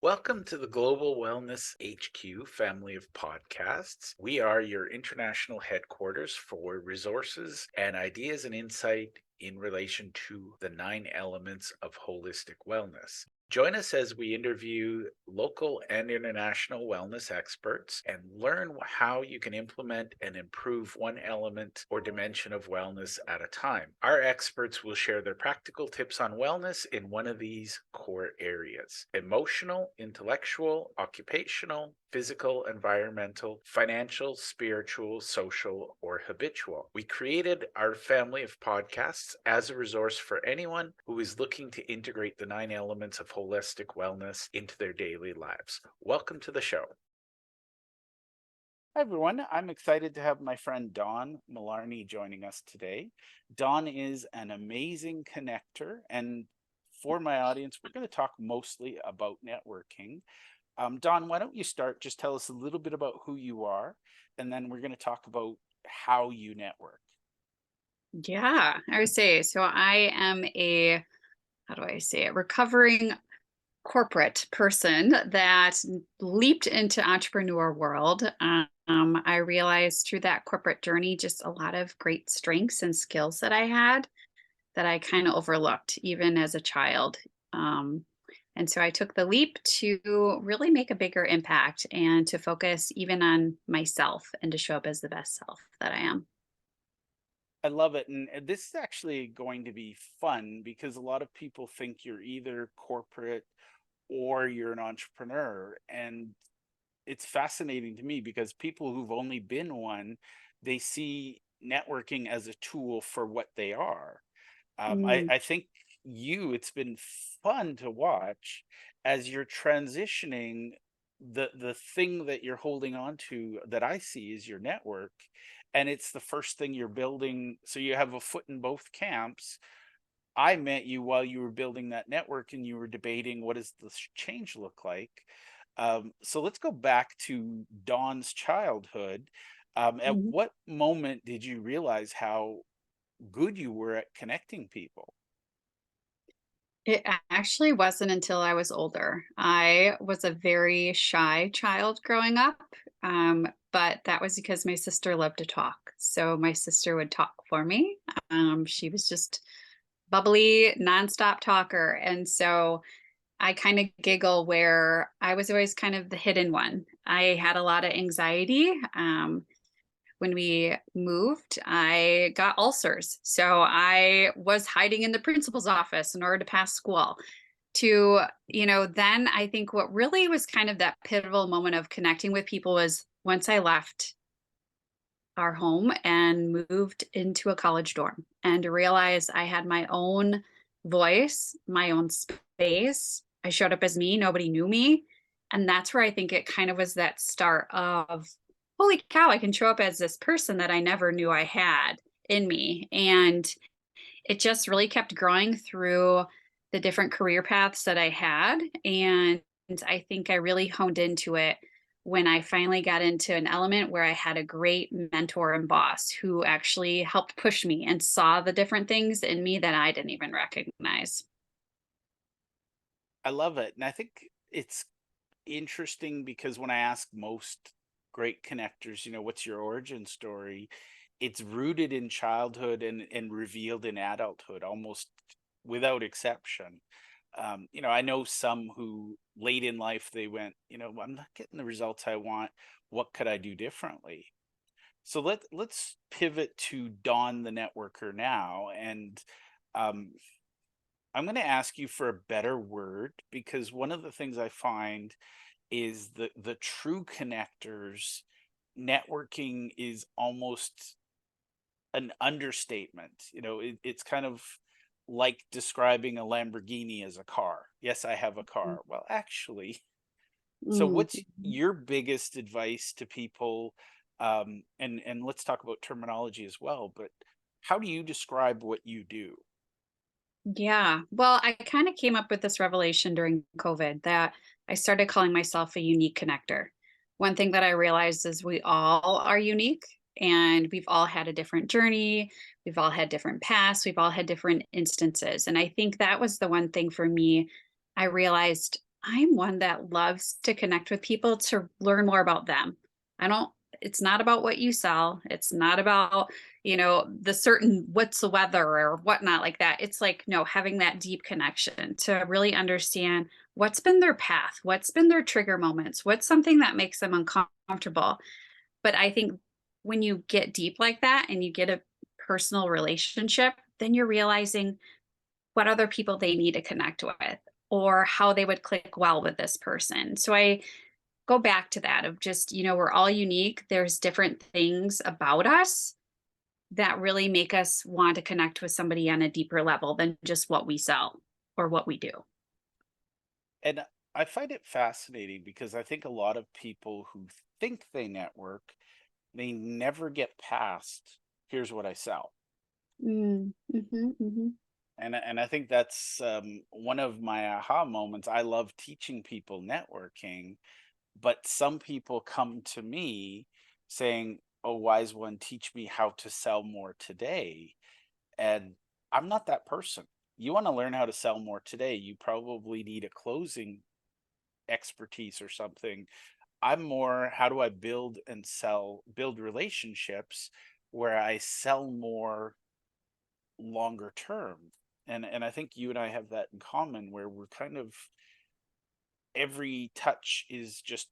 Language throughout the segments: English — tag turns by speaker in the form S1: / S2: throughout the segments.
S1: Welcome to the Global Wellness HQ family of podcasts. We are your international headquarters for resources and ideas and insight in relation to the 9 elements of holistic wellness. Join us as we interview local and international wellness experts and learn how you can implement and improve one element or dimension of wellness at a time. Our experts will share their practical tips on wellness in one of these core areas: emotional, intellectual, occupational, physical, environmental, financial, spiritual, social, or habitual. We created our family of podcasts as a resource for anyone who is looking to integrate the 9 elements of holistic wellness into their daily lives. Welcome to the show.
S2: Hi, everyone. I'm excited to have my friend Dawn Mullarney joining us today. Dawn is an amazing connector. And for my audience, we're going to talk mostly about networking. Dawn, why don't you start? Just tell us a little bit about who you are, and then we're going to talk about how you network.
S3: Yeah, I would say so. I am how do I say it, recovering corporate person that leaped into entrepreneur world. I realized through that corporate journey just a lot of great strengths and skills that I had that I kind of overlooked even as a child. And so I took the leap to really make a bigger impact and to focus even on myself and to show up as the best self that I am.
S2: I love it. And this is actually going to be fun because a lot of people think you're either corporate or you're an entrepreneur. And it's fascinating to me because people who've only been one, they see networking as a tool for what they are. I think it's been fun to watch as you're transitioning. The thing that you're holding on to that I see is your network, and it's the first thing you're building. So you have a foot in both camps. I met you while you were building that network and you were debating what does this change look like. So let's go back to Dawn's childhood. At
S3: Mhm.
S2: what moment did you realize how good you were at connecting people?
S3: Actually wasn't until I was older. I was a very shy child growing up, but that was because my sister loved to talk. So my sister would talk for me. She was just bubbly, nonstop talker. And so I kind of giggle where I was always kind of the hidden one. I had a lot of anxiety. When we moved, I got ulcers. So I was hiding in the principal's office in order to pass school. Then I think what really was kind of that pivotal moment of connecting with people was once I left our home and moved into a college dorm and to realize I had my own voice, my own space. I showed up as me, nobody knew me. And that's where I think it kind of was that start of, holy cow, I can show up as this person that I never knew I had in me. And it just really kept growing through the different career paths that I had. And I think I really honed into it when I finally got into an element where I had a great mentor and boss who actually helped push me and saw the different things in me that I didn't even recognize.
S2: I love it. And I think it's interesting because when I ask most great connectors, what's your origin story? It's rooted in childhood and revealed in adulthood almost without exception. I know some who late in life they went, I'm not getting the results I want. What could I do differently? So let's pivot to Dawn the networker now. And um, I'm going to ask you for a better word because one of the things I find is the true connectors networking is almost an understatement. It's kind of like describing a Lamborghini as a car. Yes, I have a car. Well, actually, so what's
S3: Mhm.
S2: your biggest advice to people? And let's talk about terminology as well, but how do you describe what you do?
S3: Yeah. Well, I kind of came up with this revelation during COVID that I started calling myself a unique connector. One thing that I realized is we all are unique and we've all had a different journey. We've all had different paths. We've all had different instances. And I think that was the one thing for me. I realized I'm one that loves to connect with people to learn more about them. I don't, it's not about what you sell. It's not about, the certain what's the weather or whatnot like that. It's like, no, having that deep connection to really understand what's been their path, what's been their trigger moments, what's something that makes them uncomfortable. But I think when you get deep like that and you get a personal relationship, then you're realizing what other people they need to connect with or how they would click well with this person. So I go back to that of just, we're all unique. There's different things about us that really make us want to connect with somebody on a deeper level than just what we sell or what we do.
S2: And I find it fascinating because I think a lot of people who think they network, they never get past, here's what I sell.
S3: Mm-hmm.
S2: And I think that's one of my aha moments. I love teaching people networking, but some people come to me saying, "Oh, wise one, teach me how to sell more today." And I'm not that person. You want to learn how to sell more today, you probably need a closing expertise or something. I'm more, how do I build relationships where I sell more longer term. And I think you and I have that in common, where we're kind of, every touch is just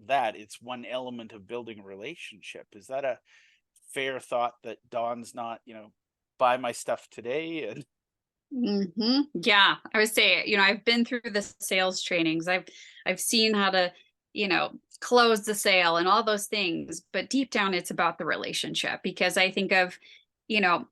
S2: that, it's one element of building a relationship. Is that a fair thought, that Dawn's not, buy my stuff today and
S3: Yeah, I would say, I've been through the sales trainings. I've seen how to, close the sale and all those things, but deep down it's about the relationship because I think of, you know,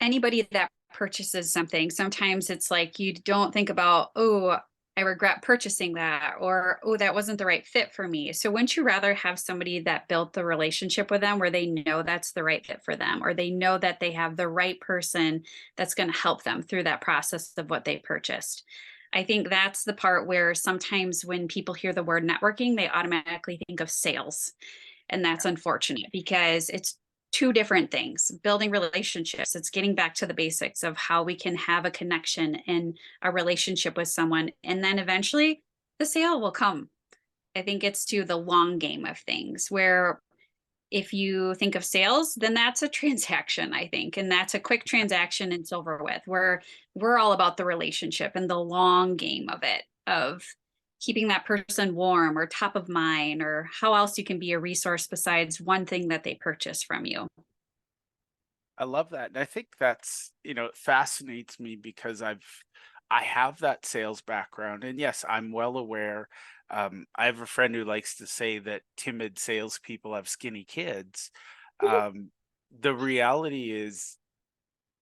S3: anybody that purchases something, sometimes it's like you don't think about, oh, I regret purchasing that, or oh, that wasn't the right fit for me. So wouldn't you rather have somebody that built the relationship with them where they know that's the right fit for them, or they know that they have the right person that's going to help them through that process of what they purchased? I think that's the part where sometimes when people hear the word networking, they automatically think of sales. And that's unfortunate because it's two different things. Building relationships, it's getting back to the basics of how we can have a connection and a relationship with someone. And then eventually the sale will come. I think it's to the long game of things where if you think of sales, then that's a transaction, I think. And that's a quick transaction and it's over with. We're all about the relationship and the long game of it, of keeping that person warm or top of mind, or how else you can be a resource besides one thing that they purchase from you.
S2: I love that. And I think that's, it fascinates me because I have that sales background. And yes, I'm well aware. I have a friend who likes to say that timid salespeople have skinny kids. Um, the reality is,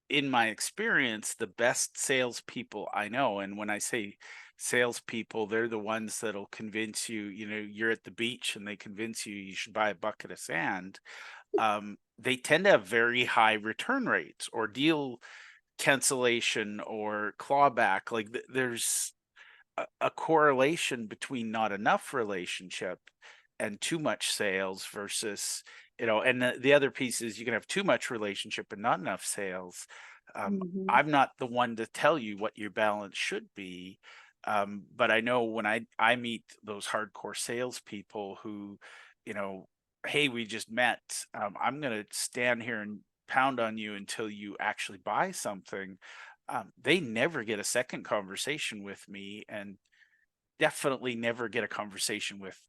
S2: in my experience, the best salespeople I know, and when I say salespeople, they're the ones that'll convince you, you're at the beach and they convince you you should buy a bucket of sand. They tend to have very high return rates or deal cancellation or clawback. Like there's a correlation between not enough relationship and too much sales versus, and the other piece is you can have too much relationship and not enough sales.
S3: Mhm.
S2: I'm not the one to tell you what your balance should be. But I know when I meet those hardcore salespeople who, you know, hey, we just met. I'm going to stand here and pound on you until you actually buy something. They never get a second conversation with me, and definitely never get a conversation with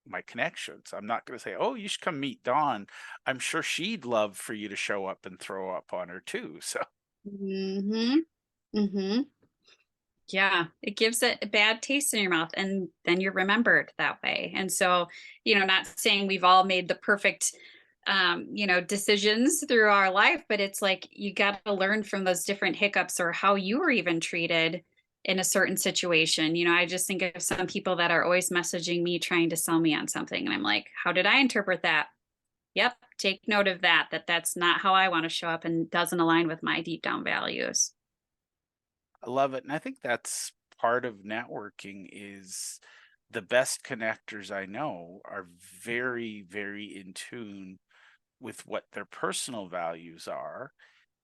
S2: my connections. I'm not going to say, "Oh, you should come meet Dawn. I'm sure she'd love for you to show up and throw up on her too." So
S3: Mhm. Mhm. Yeah, it gives it a bad taste in your mouth and then you're remembered that way. And so, not saying we've all made the perfect decisions through our life, but it's like you got to learn from those different hiccups or how you were even treated in a certain situation. I just think of some people that are always messaging me trying to sell me on something and I'm like, how did I interpret that? Yep, take note of that that's not how I want to show up and doesn't align with my deep down values.
S2: I love it. And I think that's part of networking is the best connectors I know are very, very in tune with what their personal values are.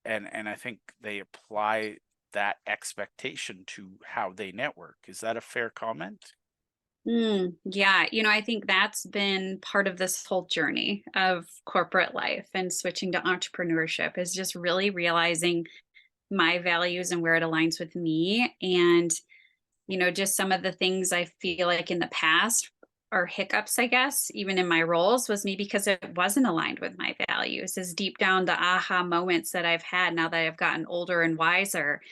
S2: And I think they apply that expectation to how they network. Is that a fair comment?
S3: Yeah, I think that's been part of this whole journey of corporate life and switching to entrepreneurship is just really realizing my values and where it aligns with me. And, just some of the things I feel like in the past or hiccups, I guess, even in my roles was maybe because it wasn't aligned with my values, is deep down the aha moments that I've had now that I've gotten older and wiser,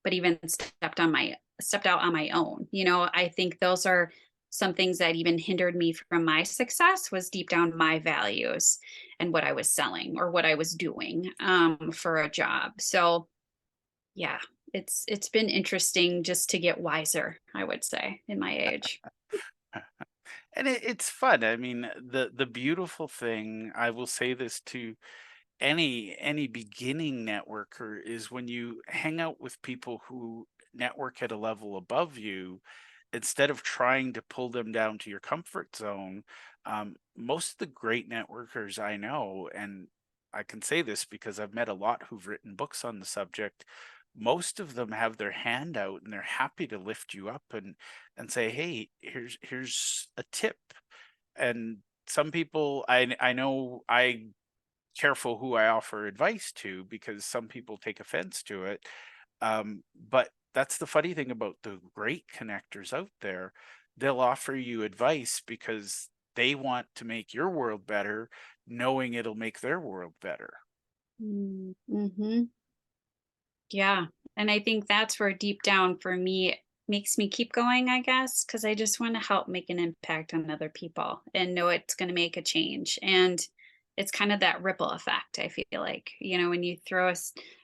S3: but even stepped out on my own. I think those are some things that even hindered me from my success was deep down my values and what I was selling or what I was doing for a job. So yeah, it's been interesting just to get wiser, I would say, in my age.
S2: And it's fun. I mean, the beautiful thing, I will say this to any beginning networker, is when you hang out with people who network at a level above you, instead of trying to pull them down to your comfort zone. Most of the great networkers I know, and I can say this because I've met a lot who've written books on the subject, most of them have their hand out and they're happy to lift you up and say, hey, here's a tip. And some people, I know, I careful who I offer advice to because some people take offense to it. But that's the funny thing about the great connectors out there. They'll offer you advice because they want to make your world better, knowing it'll make their world better.
S3: Mm-hmm. Yeah. And I think that's where deep down for me it makes me keep going, I guess, because I just want to help make an impact on other people and know it's going to make a change. And it's kind of that ripple effect, I feel like, when you throw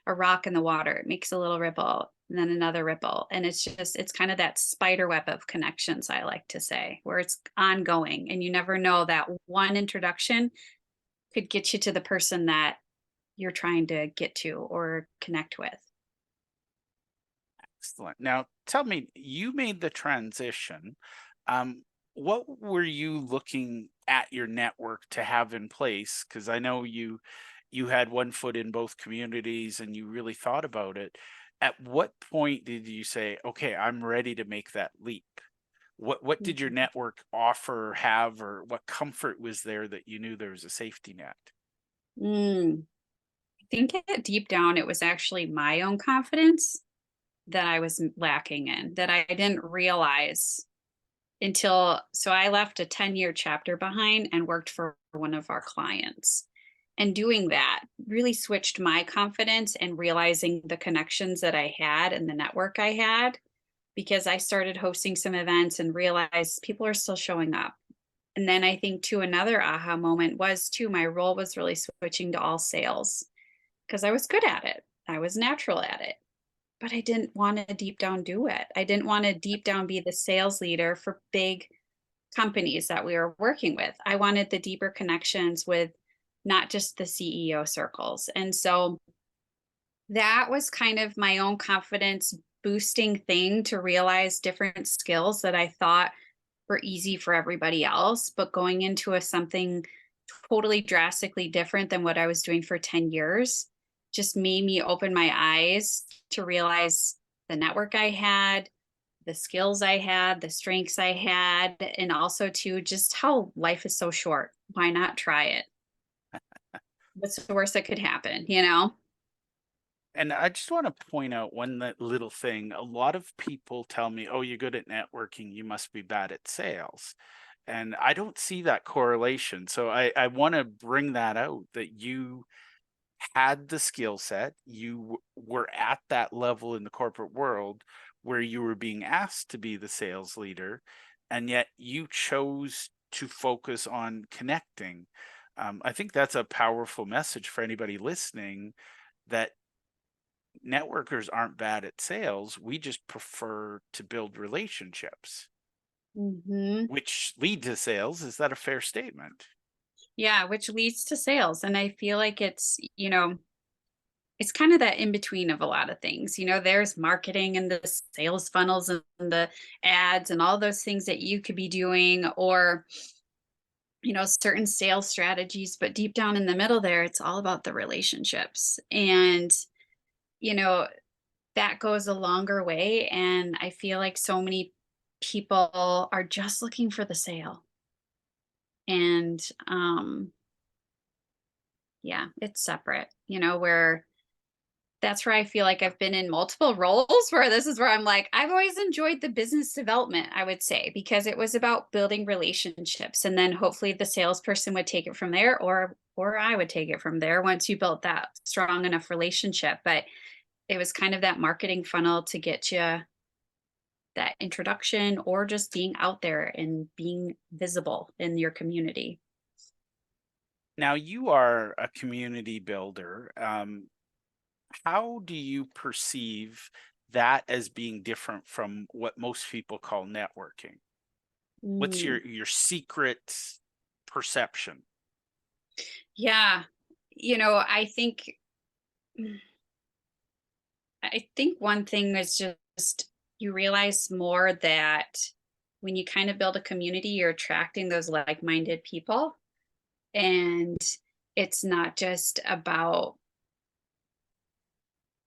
S3: a rock in the water, it makes a little ripple and then another ripple. And it's kind of that spider web of connections, I like to say, where it's ongoing and you never know that one introduction could get you to the person that you're trying to get to or connect with.
S2: Excellent. Now, tell me, you made the transition. Um, what were you looking at your network to have in place? Because I know you had one foot in both communities and you really thought about it. At what point did you say, "Okay, I'm ready to make that leap"? What did your network offer, have, or what comfort was there that you knew there was a safety net?
S3: Mm, I think deep down, it was actually my own confidence that I was lacking in, that I didn't realize so I left a 10-year chapter behind and worked for one of our clients. And doing that really switched my confidence and realizing the connections that I had and the network I had because I started hosting some events and realized people are still showing up. And then I think too, another aha moment was too, my role was really switching to all sales because I was good at it. I was natural at it, but I didn't want to deep down do it. I didn't want to deep down be the sales leader for big companies that we were working with. I wanted the deeper connections with not just the CEO circles. And so that was kind of my own confidence boosting thing to realize different skills that I thought were easy for everybody else, but going into something totally drastically different than what I was doing for 10 years just made me open my eyes to realize the network I had, the skills I had, the strengths I had, and also to just how life is so short. Why not try it? What's the worst that could happen?
S2: And I just want to point out little thing. A lot of people tell me, "Oh, you're good at networking, you must be bad at sales." And I don't see that correlation. So I want to bring that out, that you had the skill set, were at that level in the corporate world where you were being asked to be the sales leader, and yet you chose to focus on connecting. I think that's a powerful message for anybody listening, that networkers aren't bad at sales. We just prefer to build relationships,
S3: Hmm.
S2: which lead to sales. Is that a fair statement?
S3: Yeah, which leads to sales. And I feel like it's kind of that in between of a lot of things. There's marketing and the sales funnels and the ads and all those things that you could be doing, or, certain sales strategies. But deep down in the middle there, it's all about the relationships. And, you know, that goes a longer way. And I feel like so many people are just looking for the sale. And yeah, it's separate, where that's where I feel like I've been in multiple roles where this is where I'm like, I've always enjoyed the business development, I would say, because it was about building relationships. And then hopefully the salesperson would take it from there, or I would take it from there once you built that strong enough relationship. But it was kind of that marketing funnel to get you that introduction or just being out there and being visible in your community.
S2: Now, you are a community builder. How do you perceive that as being different from what most people call networking? What's
S3: Mm,
S2: your secret perception?
S3: yeah. I think one thing is just you realize more that when you kind of build a community, you're attracting those like-minded people. And it's not just about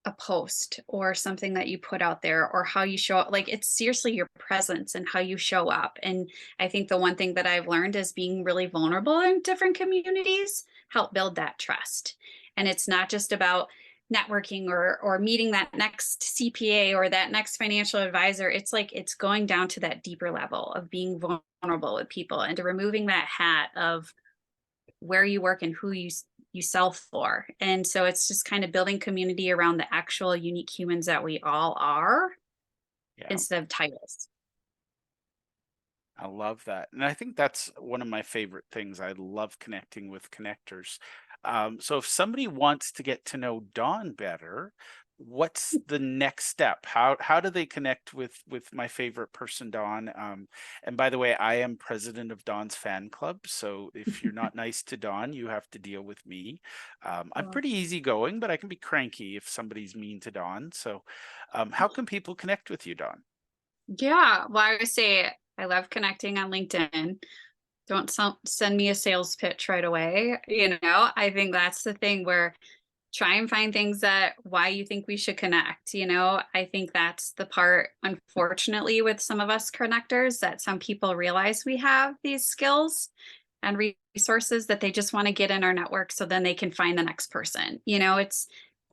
S3: a post or something that you put out there or how you show up. Like, it's seriously your presence and how you show up. And I think the one thing that I've learned is being really vulnerable in different communities help build that trust. And it's not just about networking or meeting that next CPA or that next financial advisor. It's like it's going down to that deeper level of being vulnerable with people and to removing that hat of where you work and who you sell for. And so it's just kind of building community around the actual unique humans that we all are
S2: Yeah,
S3: instead of titles.
S2: I love that. And I think that's one of my favorite things. I love connecting with connectors. So if somebody wants to get to know Dawn better, what's the next step? How do they connect with my favorite person, Dawn? And by the way, I am president of Dawn's fan club. So if you're not nice to Dawn, you have to deal with me. I'm
S3: Well,
S2: pretty easygoing, but I can be cranky if somebody's mean to Dawn. So how can people connect with you, Dawn?
S3: yeah. Well, I would say I love connecting on LinkedIn. Don't send me a sales pitch right away. I think that's the thing where try and find things that why you think we should connect. I think that's the part, unfortunately, with some of us connectors, that some people realize we have these skills and resources that they just want to get in our network so then they can find the next person. It's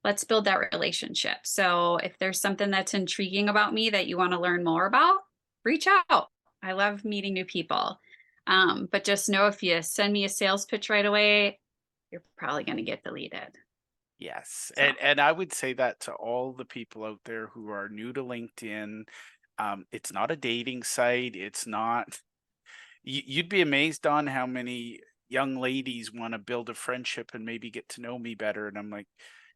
S3: let's build that relationship. So if there's something that's intriguing about me that you want to learn more about, reach out. I love meeting new people. But just know if you send me a sales pitch right away, you're probably going to get deleted.
S2: Yes,
S3: So
S2: and I would say that to all the people out there who are new to LinkedIn. It's not a dating site. It's not. You'd be amazed on how many young ladies want to build a friendship and maybe get to know me better. And I'm like,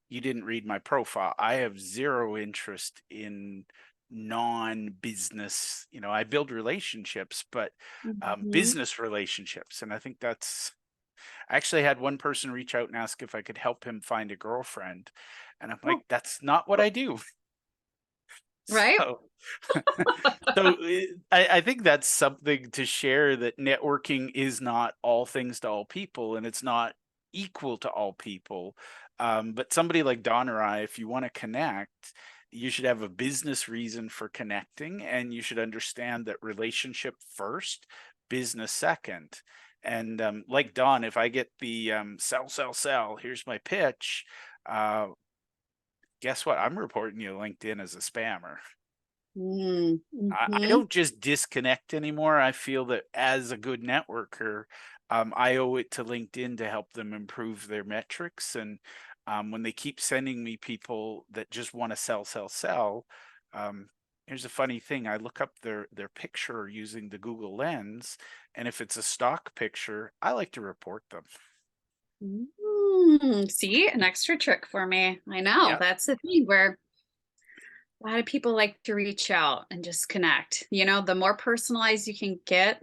S2: you didn't read my profile. I have zero interest in non-business. I build relationships, but
S3: mhm.
S2: business relationships, and I think that's I actually had one person reach out and ask if I could help him find a girlfriend. And I'm like,
S3: Oh,
S2: that's not what I do.
S3: right?
S2: So, I think that's something to share, that networking is not all things to all people and it's not equal to all people. But somebody like Don or I, if you want to connect, you should have a business reason for connecting, and you should understand that relationship first, business second. And like Don, if I get the sell, sell, sell, here's my pitch, uh, guess what? I'm reporting you to LinkedIn as a spammer.
S3: Mm,
S2: I
S3: mhm.
S2: don't just disconnect anymore. I feel that as a good networker, I owe it to LinkedIn to help them improve their metrics. And when they keep sending me people that just want to sell, sell, sell, um, here's a funny thing. I look up their picture using the Google Lens, and if it's a stock picture, I like to report them.
S3: See, an extra trick for me. I know
S2: Yeah.
S3: that's the thing where a lot of people like to reach out and just connect. The more personalized you can get,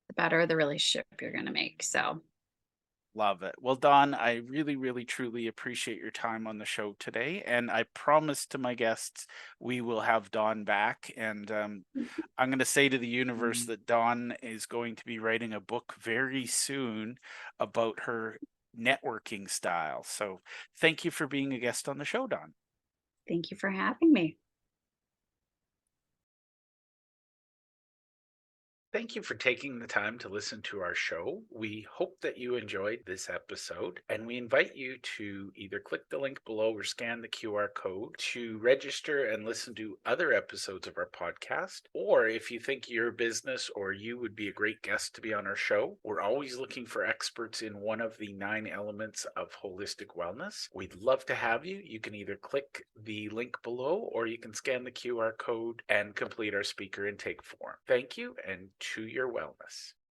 S3: the better the relationship you're going to make. So,
S2: Love it. Well, Don, I really, really, truly appreciate your time on the show today. And I promise to my guests we will have Dawn back. And I'm going to say to the universe that Dawn is going to be writing a book very soon about her networking style. So thank you for being a guest on the show, Dawn.
S3: Thank you for having me.
S1: Thank you for taking the time to listen to our show. We hope that you enjoyed this episode, and we invite you to either click the link below or scan the QR code to register and listen to other episodes of our podcast. Or if you think your business or you would be a great guest to be on our show, we're always looking for experts in one of the 9 elements of holistic wellness. We'd love to have you. You can either click the link below or you can scan the QR code and complete our speaker intake form. Thank you, and to your wellness.